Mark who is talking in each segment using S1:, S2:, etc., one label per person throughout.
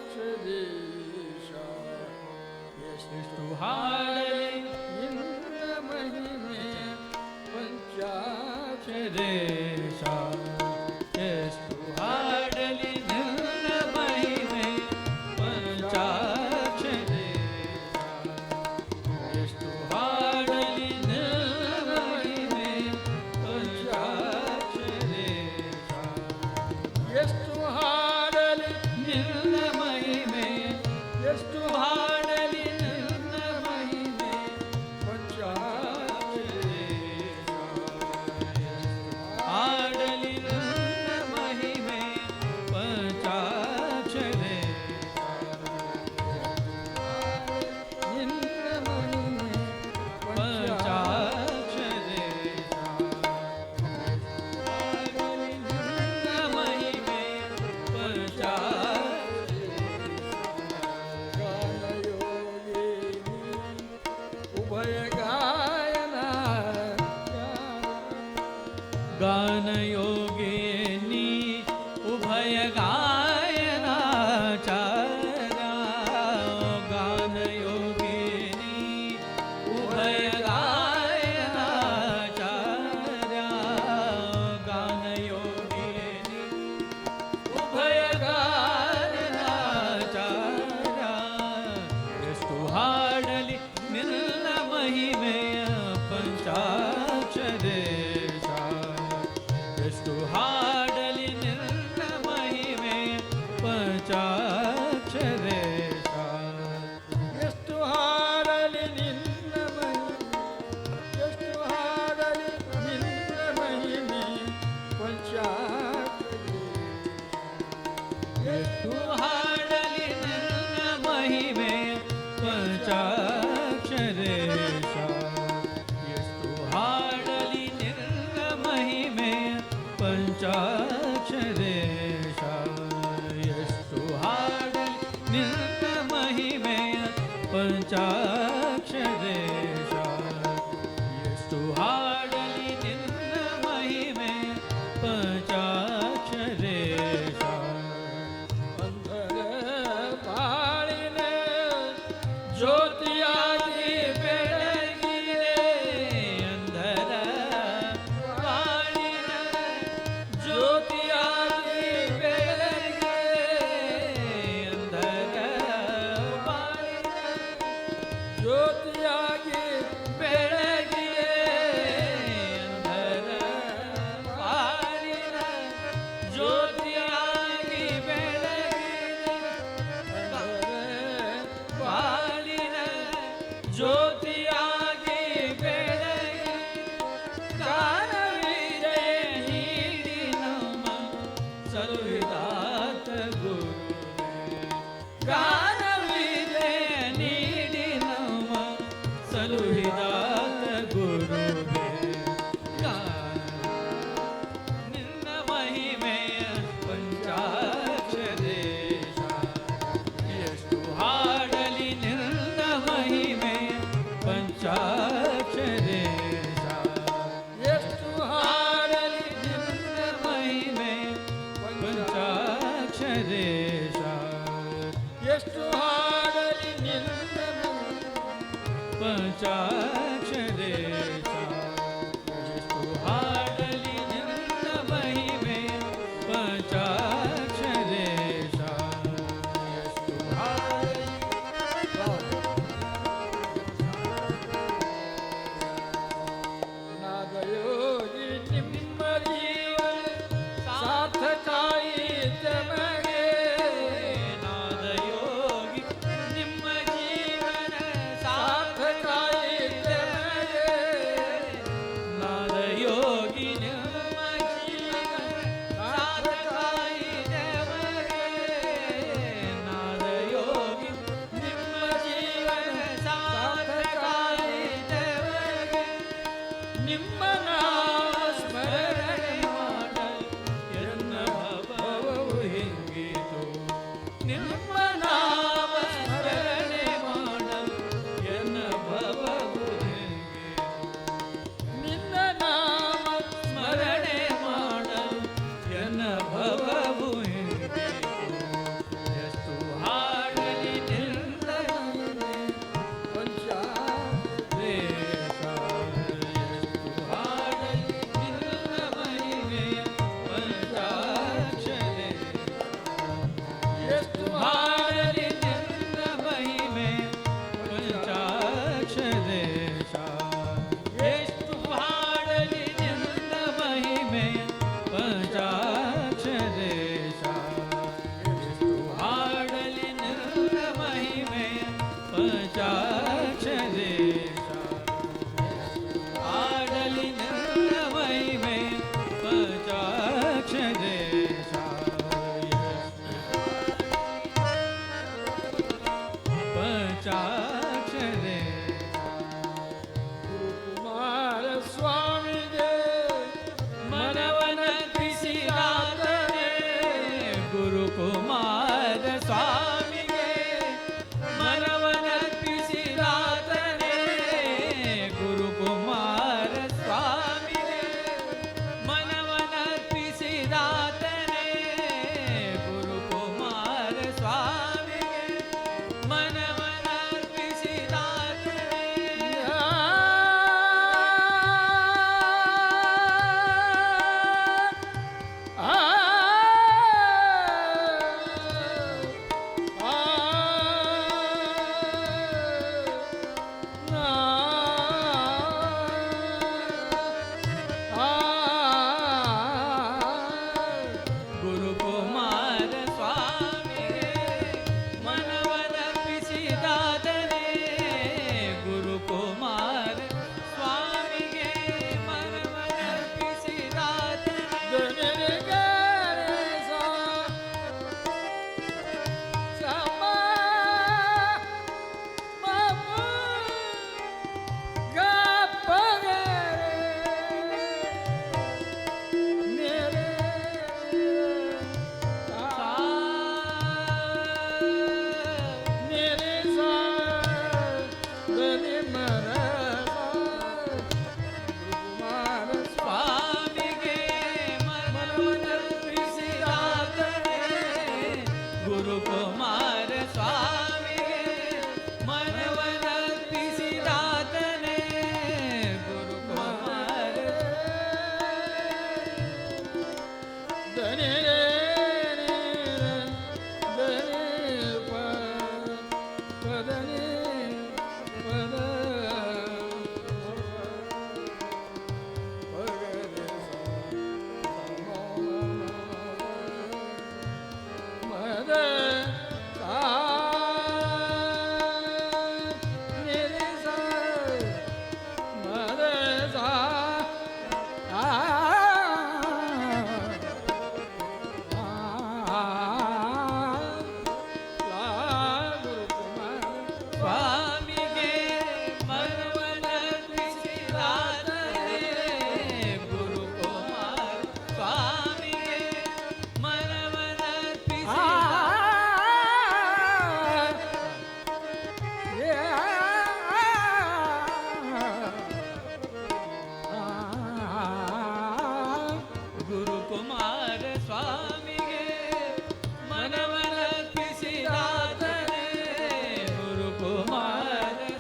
S1: ಪಂಚಾಕ್ಷರೀಶ ಎಷ್ಟು
S2: ಹಾಡಲಿ
S1: ನಿನ್ನ ಮಹಿಮೆ
S2: ಪಂಚಾಕ್ಷರೇಶ ಎಷ್ಟು ಹಾಡಲಿ ನಿನ್ನ ಮಹಿಮೆ ಪಂಚಾಕ್ಷರೇಶ ಎಷ್ಟು ಹಾಡಲಿ ನಿನ್ನ ಮಹಿಮೆ ಪಂಚಾಕ್ಷರೇಶ
S1: ಎಷ್ಟು ಹಾಡಲಿ
S2: ನಿನ್ನ ಮಹಿಮೆ
S1: ಎಷ್ಟು
S2: ಹಾಡಲಿ ನಿನ್ನ ಮಹಿಮೆ
S1: ಪಂಚಾಕ್ಷರೀಶ
S2: ಹಾಡಲಿ ನಿನ್ನ ಮಹಿಮೆ ಪಂಚಾಕ್ಷರೇಶ
S1: ನಿನ್ನ ಮಹಿಮೆ
S2: ಪಂಚಾಕ್ಷರೇಶ ಹಾಡಲಿ ನಿನ್ನ ಮಹಿಮೆ
S1: ಗಾನಯೋಗಿನಿ ಉಭಯ ಗಾಯನ
S2: ಗಾನಯೋಗಿನಿ ಉಭಯ ಗಾಯನಾಚಾರ್ಯ ಗಾನಯೋಗಿನಿ ಉಭಯ ಗಾಯನಾಚಾರ್ಯ ಗಾನಯೋಗಿನಿ ಉಭಯ ಗಾಯನಾಚಾರ್ಯ ಎಷ್ಟು ಹಾಡಲಿ ನಿನ್ನ ಮಹಿಮೆಯ ಪಂಚಾಕ್ಷರೇಶ ಎಷ್ಟು ಹಾಡಲಿ ನಿನ್ನ ಮಹಿಮೆ ಪಂಚಾಕ್ಷರೇಶ
S1: ಎಷ್ಟು ಹಾಡಲಿ ನಿನ್ನ ಮಹಿಮೆ ಎಷ್ಟು ಹಾಡಲಿ ನಿನ್ನ ಮಹಿಮೆ ಪಂಚಾಕ್ಷರಿ
S2: ಎಷ್ಟು ಹಾಡಲಿ ನಿನ್ನ ಮಹಿಮೆ ಪಂಚಾಕ್ಷರೇಶ ಎಷ್ಟು ಹಾಡಲಿ ನಿನ್ನ ಮಹಿಮೆ ಪಂಚಾಕ್ಷರೇಶ ಎಷ್ಟು ಹಾಡಲಿ ನಿನ್ನ ಮಹಿಮೆ ಪಂಚಾಕ್ಷರೇಶ ಎಷ್ಟು ಹಾಡಲಿ ನಿನ್ನ ಮಹಿಮೆ ಪಂಚಾಕ್ಷರೇಶ
S1: ಅಂಧರ ಬಾಳಿನ ಜ್ಯೋತಿಯಾಗಿ ಬೆಳಗಿದೆ
S2: ಅಂಧರ ಬಾಳಿನ
S1: ಜ್ಯೋತಿಯಾಗಿ
S2: ಬೆಳಗಿದೆ ಅಂಧರ ಬಾಳಿನ
S1: ಜ್ಯೋತಿಯಾಗಿ
S2: ಬೆಳಗಿದೆ ಅಂಧರ ಬಾಳಿನ ಜ್ಯೋತಿಯಾಗಿ ಬೆಳಗಿದೆ ಬಾಳಿನ ಜ್ಯೋತಿಯಾಗಿ ಬೆಳಗಿ ಕಾಣವಿದೆ ನೀಡಿ ನಮ್ಮ ಸಲುಹಿದಾತ ಗುರುವೇ ಕಾಣವಿದೆ ನೀಡಿ ನಮ್ಮ ಸಲುಹಿದಾತ ಗುರುವೇ ನಿನ್ನ ಮಹಿಮೆಯ ಪಂಚಾಕ್ಷರೇಶ ಎಷ್ಟು ಹಾಡಲಿ ನಿನ್ನ ಮಹಿಮೆ ಪಂಚಾಕ್ಷರೇಶ
S1: ಎಷ್ಟು ಹಾಡಲಿ
S2: ನಿನ್ನ ಮಹಿಮೆ ಪಂಚಾಕ್ಷರೇಶ
S1: ಎಷ್ಟು ಹಾಡಲಿ ನಿನ್ನ
S2: ಪಂಚಾಕ್ಷರೇಶ ಎಷ್ಟು ಹಾಡಲಿ ನಿನ್ನ ಮಹಿಮೆ ಪಂಚಾಕ್ಷರೇಶ ಎಷ್ಟು ಹಾಡಲಿ
S1: ನಾದಯೋಗಿ ನಿಮ್ಮ ಜೀವನ ಸಾರ್ಥಕಾಯಿತ ಮಗೆ
S2: ನಾದಯೋಗಿ ನಿಮ್ಮ ಜೀವನ ಸಾರ್ಥಕಾಯಿತ ಗುರುಕುಮಾರ ಸ್ವಾಮಿಗೆ ಮನವನರ್ಪಿಸಿದಾತನೇ ಗುರುಕುಮಾರ ಸ್ವಾಮಿಗೆ ಮನವನರ್ಪಿಸಿದಾತನೇ ಗುರುಕುಮಾರ ಸ್ವಾಮಿಗೆ ಮನವನರ್ಪಿಸಿದಾತನೇ ಗುರುಕುಮಾರ ಸ್ವಾಮಿಗೆ ಮನವನರ್ಪಿಸಿದಾತನೇ ಗುರುಕುಮಾರ ಸ್ವಾಮಿಗೆ ಮನವನರ್ಪಿಸಿದಾತನೇ ಸ್ವಾಮಿಗೆ ಮನವನರ್ಪಿಸಿದಾತನೇ ಗುರುಕುಮಾರ ಸ್ವಾಮಿಗೆ ಮನವನರ್ಪಿಸಿದಾತನೇ ಗುರುಕುಮಾರ ಸ್ವಾಮಿಗೆ ಮನವನರ್ಪಿಸಿದಾತನೇ ಗುರುಕುಮಾರ ಸ್ವಾಮಿಗೆ ಗುರುಕುಮಾರ ಸ್ವಾಮಿಗೆ ಮನವನರ್ಪಿಸಿದಾತನೇ ಗುರುಕುಮಾರ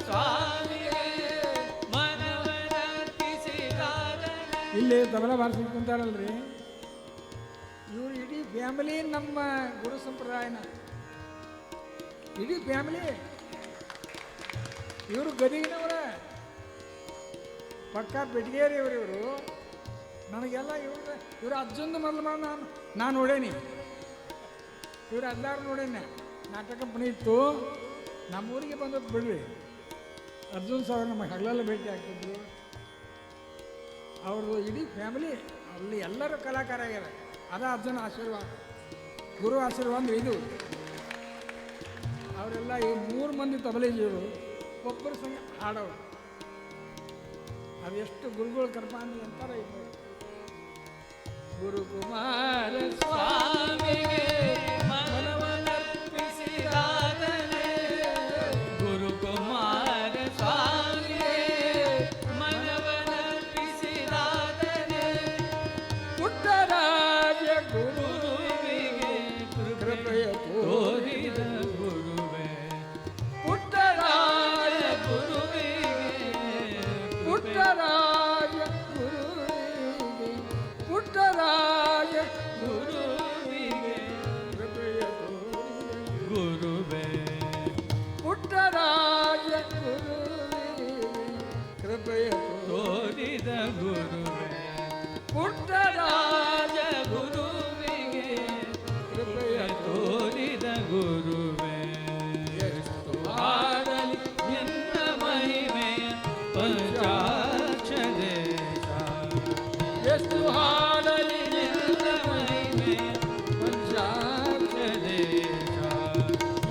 S2: ಸ್ವಾಮಿಗೆ ಮನವನರ್ಪಿಸಿದಾತನೇ
S3: ಇಲ್ಲಿ ತಬಲ ಬಾರಿಸ್ಲಿಕ್ಕೆ ಕುಂತಾರಲ್ರಿ ಇವ್ರು ಇಡೀ ಫ್ಯಾಮಿಲಿ ನಮ್ಮ ಗುರು ಸಂಪ್ರದಾಯನ ಇಡೀ ಫ್ಯಾಮಿಲಿ ಇವರು ಗದಿಗಿನವರ ಪಕ್ಕ ಬೆಟಗೇರಿ ಇವರು ನನಗೆಲ್ಲ ಇವ್ರ ಅಜ್ಜಂದು ಮೊದಲು ನಾನು ನೋಡೇನಿ ಇವ್ರು ಎಲ್ಲರೂ ನೋಡೇನೆ ನಾಟಕ ಪಣಿ ಇತ್ತು ನಮ್ಮೂರಿಗೆ ಬಂದದ್ದು ಬಿಡ್ರಿ ಅರ್ಜುನ್ ಸಾವ್ರ ನಮ್ಮ ಹಗಲೆಲ್ಲ ಭೇಟಿ ಆಗ್ತಿದ್ರು ಅವ್ರದ್ದು ಇಡೀ ಫ್ಯಾಮಿಲಿ ಅಲ್ಲಿ ಎಲ್ಲರೂ ಕಲಾಕಾರ ಆಗ್ಯಾರ ಅದ ಅರ್ಜುನ ಆಶೀರ್ವಾದ ಗುರು ಆಶೀರ್ವಾದ ಅಂದ್ರೆ ಇದು ಅವರೆಲ್ಲ ಈ 3 ಮಂದಿ ತಬಲೇಜಿಯವರು ಒಬ್ಬರು ಸಂಗ ಹಾಡೋರು ಅದೆಷ್ಟು ಗುರುಗಳ ಕೃಪಾಂಗಿ ಅಂತಾರ ಇದ್ದಾರೆ ಗುರುಕುಮಾರ
S2: ಸ್ವಾಮಿಗೆ ಮನವನರ್ಪಿಸಿದಾತನೇ ಗುರುಕುಮಾರ ಸ್ವಾಮಿಗೆ ಮನವನರ್ಪಿಸಿದಾತನೇ
S3: ಪುಟ್ಟರಾಜ
S2: ಗುರುವಿಗೆ
S3: ಕೃಪೆಯ
S2: ತೋರಿದ ಗುರುವೇ
S3: ಪುಟ್ಟರಾಜ
S2: ಗುರುವಿಗೆ
S3: ಪುಟ್ಟರಾಜ ಗುರುವಿಗೆ ಪುಟ್ಟರಾಜ
S2: ಗುರುವಿಗೆ
S3: ಕೃಪೆಯ
S2: ಗುರುವೇ
S3: ಪುಟ್ಟರಾಜ ಗುರುವಿಗೆ ಕೃಪೆಯ
S2: ತೋರಿದ ಗುರುವೇ
S3: ಪುಟ್ಟರಾಜ
S2: ಗುರುವಿಗೆ
S3: ಕೃಪೆಯ
S2: ತೋರಿದ ಗುರುವೇ ಹಾಡಲಿ ನಿನ್ನ ಮಹಿಮೆಯ ಪಂಚಾಕ್ಷರೇಶ
S3: ಎಷ್ಟು ಹಾಡಲಿ
S2: ನಿನ್ನ ಮಹಿಮೆಯ
S3: ಪಂಚಾಕ್ಷ
S2: ಪಂಚಾಕ್ಷರೇಶ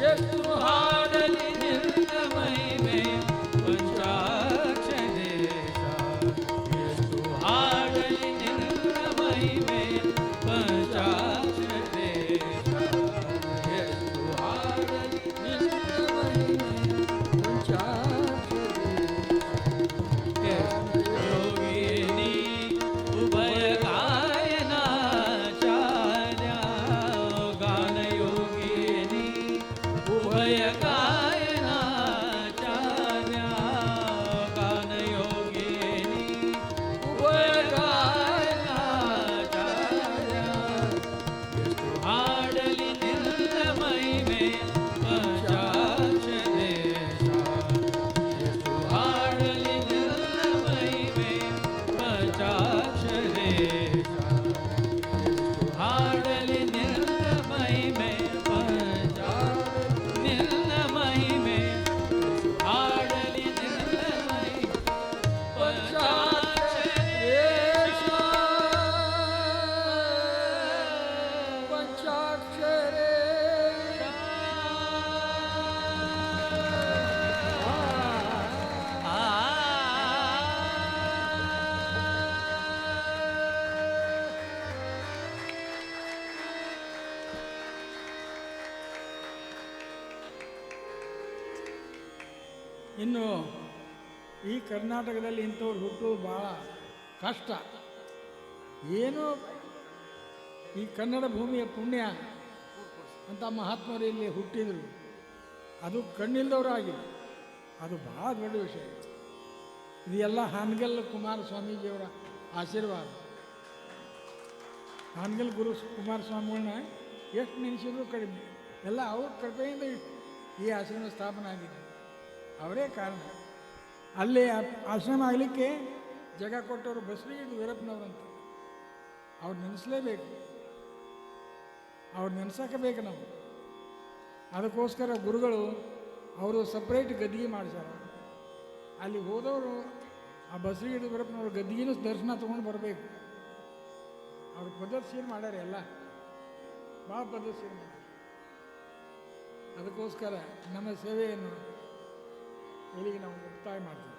S3: ಇನ್ನು ಈ ಕರ್ನಾಟಕದಲ್ಲಿ ಇಂಥವ್ರು ಹುಟ್ಟೋದು ಭಾಳ ಕಷ್ಟ. ಏನೋ ಈ ಕನ್ನಡ ಭೂಮಿಯ ಪುಣ್ಯ ಅಂತ ಮಹಾತ್ಮರು ಇಲ್ಲಿ ಹುಟ್ಟಿದರು, ಅದು ಕಣ್ಣಿಲ್ದವರಾಗಿ, ಅದು ಭಾಳ ದೊಡ್ಡ ವಿಷಯ. ಇದೆಲ್ಲ ಹಾನಗಲ್ ಕುಮಾರಸ್ವಾಮೀಜಿಯವರ ಆಶೀರ್ವಾದ. ಹಾನಗಲ್ ಗುರು ಕುಮಾರಸ್ವಾಮಿಗಳನ್ನ ಎಷ್ಟು ನೆನೆಸಿದ್ರು ಕಡಿಮೆ, ಎಲ್ಲ ಅವ್ರ ಕೃಪೆಯಿಂದ ಈ ಆಶ್ರಮ ಸ್ಥಾಪನೆ ಆಗಿದೆ, ಅವರೇ ಕಾರಣ. ಅಲ್ಲಿ ಆಶ್ರಮ ಆಗಲಿಕ್ಕೆ ಜಾಗ ಕೊಟ್ಟವರು ಬಸವರಾಜ ವೀರಪ್ಪನವರಂತ. ಅವ್ರು ನೆನೆಸಲೇಬೇಕು, ಅವ್ರು ನೆನೆಸಬೇಕು ನಾವು. ಅದಕ್ಕೋಸ್ಕರ ಗುರುಗಳು ಅವರು ಸಪ್ರೇಟ್ ಗದ್ದಿಗೆ ಮಾಡಿಸ್ಯಾರ. ಅಲ್ಲಿ ಹೋದವರು ಆ ಬಸವರಾಜ ವೀರಪ್ಪನವ್ರ ಗದ್ದಿಗಿನೂ ದರ್ಶನ ತೊಗೊಂಡು ಬರಬೇಕು. ಅವ್ರ ಪದ್ಧತಿ ಮಾಡ್ಯಾರ, ಎಲ್ಲ ಭಾಳ ಪದ್ಧತಿ ಮಾಡ್ಯಾರ. ಅದಕ್ಕೋಸ್ಕರ ನಮ್ಮ ಸೇವೆಯನ್ನು ಇಲ್ಲಿಗೆ ನಾವು ಮುಕ್ತಾಯ ಮಾಡ್ತೀವಿ.